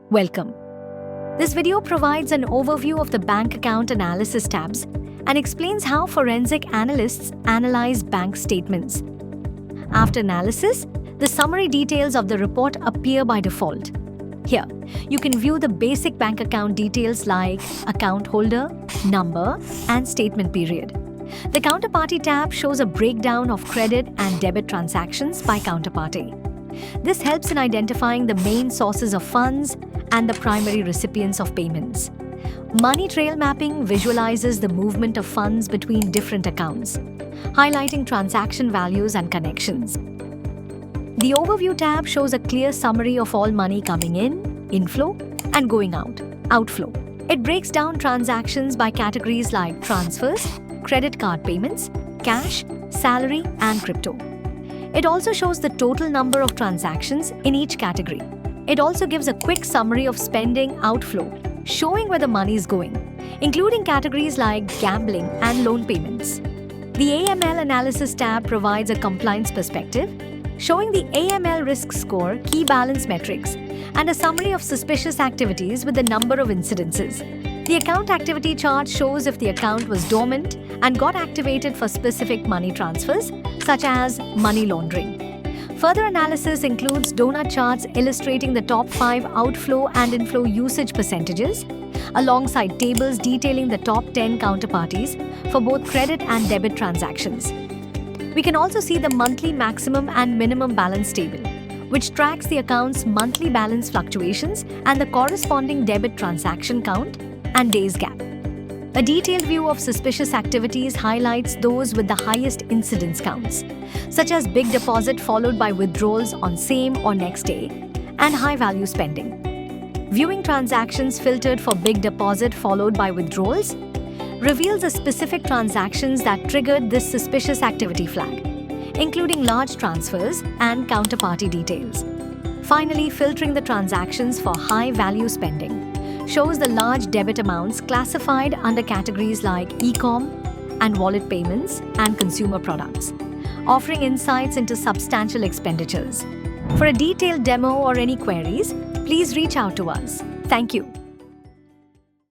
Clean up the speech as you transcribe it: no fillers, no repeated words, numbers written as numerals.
Welcome. This video provides an overview of the bank account analysis tabs and explains how forensic analysts analyze bank statements. After analysis, the summary details of the report appear by default. Here, you can view the basic bank account details like account holder, number, and statement period. The Counterparty tab shows a breakdown of credit and debit transactions by counterparty. This helps in identifying the main sources of funds and the primary recipients of payments. Money trail mapping visualizes the movement of funds between different accounts, highlighting transaction values and connections. The Overview tab shows a clear summary of all money coming in, inflow, and going out, outflow. It breaks down transactions by categories like transfers, credit card payments, cash, salary, and crypto. It also shows the total number of transactions in each category. It also gives a quick summary of spending outflow, showing where the money is going, including categories like gambling and loan payments. The AML Analysis tab provides a compliance perspective, showing the AML risk score, key balance metrics, and a summary of suspicious activities with the number of incidences. The account activity chart shows if the account was dormant and got activated for specific money transfers, such as money laundering. Further analysis includes donut charts illustrating the top 5 outflow and inflow usage percentages, alongside tables detailing the top 10 counterparties for both credit and debit transactions. We can also see the monthly maximum and minimum balance table, which tracks the account's monthly balance fluctuations and the corresponding debit transaction count and days gap. A detailed view of suspicious activities highlights those with the highest incidence counts, such as big deposit followed by withdrawals on same or next day, and high-value spending. Viewing transactions filtered for big deposit followed by withdrawals reveals the specific transactions that triggered this suspicious activity flag, including large transfers and counterparty details. Finally, filtering the transactions for high-value spending shows the large debit amounts classified under categories like e-com and wallet payments and consumer products, offering insights into substantial expenditures. For a detailed demo or any queries, please reach out to us. Thank you.